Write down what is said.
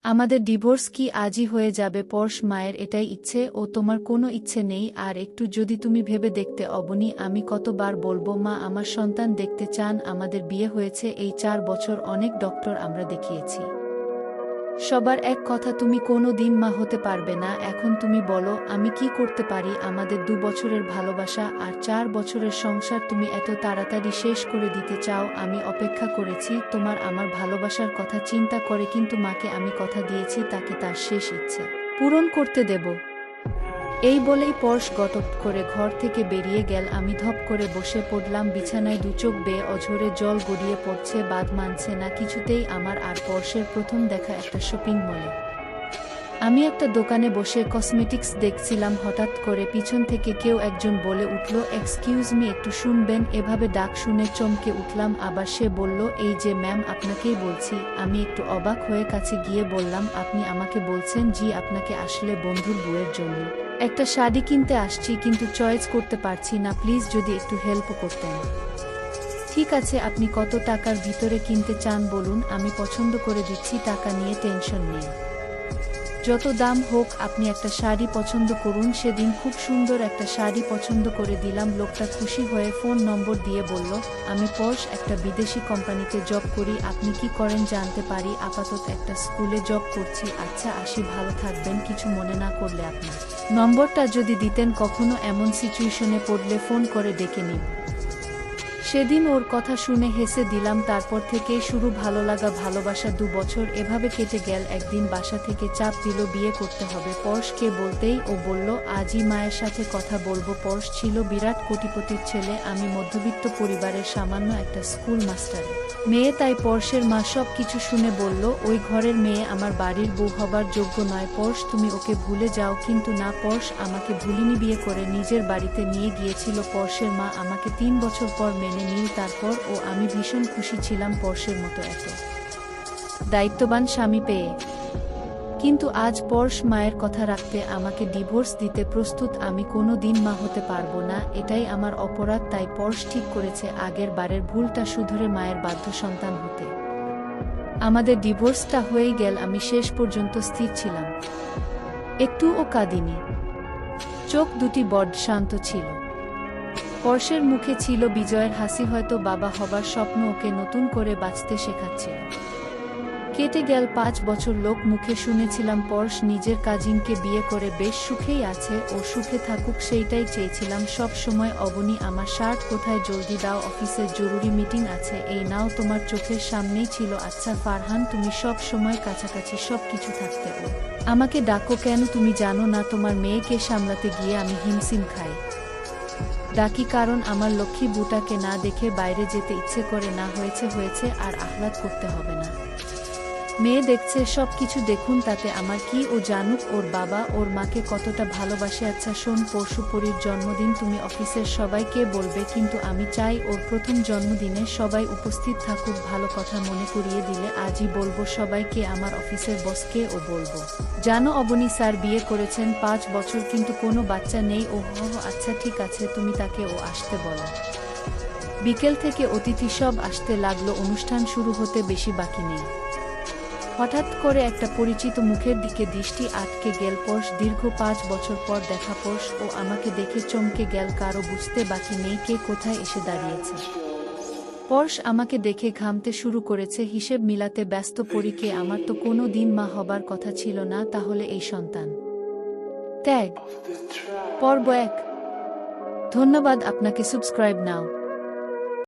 আমাদের ডিভোর্স কি আজই হয়ে যাবে? পরশ মায়ের এটাই ইচ্ছে, ও তোমার কোনো ইচ্ছে নেই? আর একটু যদি তুমি ভেবে দেখতে অবনী, আমি কতবার বলবো মা আমার সন্তান দেখতে চান? আমাদের বিয়ে হয়েছে এই 4 বছর, অনেক ডক্টর আমরা দেখিয়েছি, সবার এক কথা তুমি কোনো দিন মা হতে পারবে না। এখন তুমি বলো আমি কি করতে পারি? আমাদের 2 বছরের ভালোবাসা আর 4 বছরের সংসার তুমি এত তাড়াতাড়ি শেষ করে দিতে চাও? আমি অপেক্ষা করেছি তোমার আমার ভালোবাসার কথা চিন্তা করে, কিন্তু মাকে আমি কথা দিয়েছি তাকে তার শেষ ইচ্ছে পূরণ করতে দেব। এই বলেই পরশ গটক করে ঘর থেকে বেরিয়ে গেল। আমি ধপ করে বসে পড়লাম বিছানায়, দুচোখ বেয়ে অঝরে জল গড়িয়ে পড়ছে, বাদ মানছে না কিছুতেই আমার। আর পরশের প্রথম দেখা একটা শপিং মলে। আমি একটা দোকানে বসে কসমেটিক্স দেখছিলাম, হঠাৎ করে পিছন থেকে কেউ একজন বলে উঠল, এক্সকিউজ মি, একটু শুনবেন? এভাবে ডাক শুনে চমকে উঠলাম। আবার সে বলল, এই যে ম্যাম, আপনাকেই বলছি। আমি একটু অবাক হয়ে কাছে গিয়ে বললাম, আপনি আমাকে বলছেন? জি, আপনাকে। আসলে বন্ধুর বউয়ের জন্য একটা শাড়ি কিনতে আসছি, কিন্তু চয়েস করতে পারছি না, প্লিজ যদি একটু হেল্প করতেন। ঠিক আছে, আপনি কত টাকার ভিতরে কিনতে চান বলুন, আমি পছন্দ করে দিচ্ছি, টাকা নিয়ে টেনশন নেই। যত দাম হোক, আপনি একটা শাড়ি পছন্দ করুন। সেদিন খুব সুন্দর একটা শাড়ি পছন্দ করে দিলাম। লোকটা খুশি হয়ে ফোন নম্বর দিয়ে বলল, আমি পরশ, একটা বিদেশি কোম্পানিতে জব করি। আপনি কি করেন জানতে পারি? আপাতত একটা স্কুলে জব করছি। আচ্ছা, আসি, ভালো থাকবেন। কিছু মনে না করলে আপনার নম্বরটা যদি দিতেন, কখনো এমন সিচুয়েশনে পড়লে ফোন করে ডেকে নিব। সেদিন ওর কথা শুনে হেসে দিলাম। তারপর থেকেই শুরু ভালো লাগা, ভালোবাসা। 2 বছর এভাবে কেটে গেল। একদিন বাসা থেকে চাপ দিল, বিয়ে করতে হবে পরশকে। বলতেই ও বলল, আজই মায়ের সাথে কথা বলবো। পরশ ছিল বিরাট কোটিপতির ছেলে, আমি মধ্যবিত্ত পরিবারের সামান্য একটা স্কুল মাস্টারের মেয়ে। তাই পরশের মা সব কিছু শুনে বলল, ওই ঘরের মেয়ে আমার বাড়ির বউ হবার যোগ্য নয়। পরশ, তুমি ওকে ভুলে যাও। কিন্তু না, পরশ আমাকে ভুলিনি। বিয়ে করে নিজের বাড়িতে নিয়ে গিয়েছিল পরশের মা, আমাকে 3 বছর পর মেনে নিল। তারপর ও আমি ভীষণ খুশি ছিলাম পরশের মতো এত দায়িত্ববান স্বামী পেয়ে। কিন্তু আজ পরশ মায়ের কথা রাখতে আমাকে ডিভোর্স দিতে প্রস্তুত। আমি কোনো দিন মা হতে পারবো না, এটাই আমার অপরাধ। তাই পরশ ঠিক করেছে আগের বারের ভুলটা শুধরে মায়ের বাধ্য সন্তান হতে। আমাদের ডিভোর্সটা হয়ে গেল। আমি শেষ পর্যন্ত স্থির ছিলাম, একটুও কাঁদিনি। চোখ দুটি বড্ড শান্ত ছিল। পরশের মুখে ছিল বিজয়ের হাসি, হয়তো বাবা হবার স্বপ্ন ওকে নতুন করে বাঁচতে শেখাচ্ছিল। কেটে গেল 5 বছর। লোক মুখে শুনেছিলাম পরশ নিজের কাজিনকে বিয়ে করে বেশ সুখেই আছে। ও সুখে থাকুক, সেইটাই চেয়েছিলাম সব সময়। অবনী, আমার শার্ট কোথায়? জলদি দাও, অফিসের জরুরি মিটিং আছে। এই নাও, তোমার চোখের সামনেই ছিল। আচ্ছা ফারহান, তুমি সব সময় কাছাকাছি, সব কিছু থাকতে ও আমাকে ডাকো কেন? তুমি জানো না তোমার মেয়েকে সামলাতে গিয়ে আমি হিমশিম খাই। ডাকি কারণ আমার লক্ষ্মী বুটাকে না দেখে বাইরে যেতে ইচ্ছে করে না। হয়েছে হয়েছে, আর আহ্লাদ করতে হবে না। মেয়ে দেখছে, সব কিছু দেখুন, তাতে আমার কি? ও জানুক ওর বাবা ওর মাকে কতটা ভালোবাসে। আচ্ছা শোন, পরশু পরীর জন্মদিন, তুমি অফিসের সবাইকে বলবে, কিন্তু আমি চাই ওর প্রথম জন্মদিনে সবাই উপস্থিত থাকুক। ভালো কথা মনে করিয়ে দিলে, আজই বলবো সবাইকে। আমার অফিসের বসকে ও বলবো, জানো অবনী স্যার বিয়ে করেছেন 5 বছর, কিন্তু কোনো বাচ্চা নেই। ও হো, আচ্ছা ঠিক আছে, তুমি তাকে ও আসতে বলো। বিকেল থেকে অতিথি সব আসতে লাগলো। অনুষ্ঠান শুরু হতে বেশি বাকি নেই। হঠাৎ করে একটা পরিচিত মুখের দিকে দৃষ্টি আটকে গেল। পরশ, দীর্ঘ 5 বছর পর দেখা। পরশ ও আমাকে দেখে চমকে গেল। কারো বুঝতে বাকি নেই কে কোথায় এসে দাঁড়িয়েছে। পরশ আমাকে দেখে ঘামতে শুরু করেছে, হিসেব মিলাতে ব্যস্ত। পরীকে আমার তো কোনো দিন মা হবার কথা ছিল না, তাহলে এই সন্তান ত্যাগ। পর্ব 1। ধন্যবাদ আপনাকে। সাবস্ক্রাইব নাও।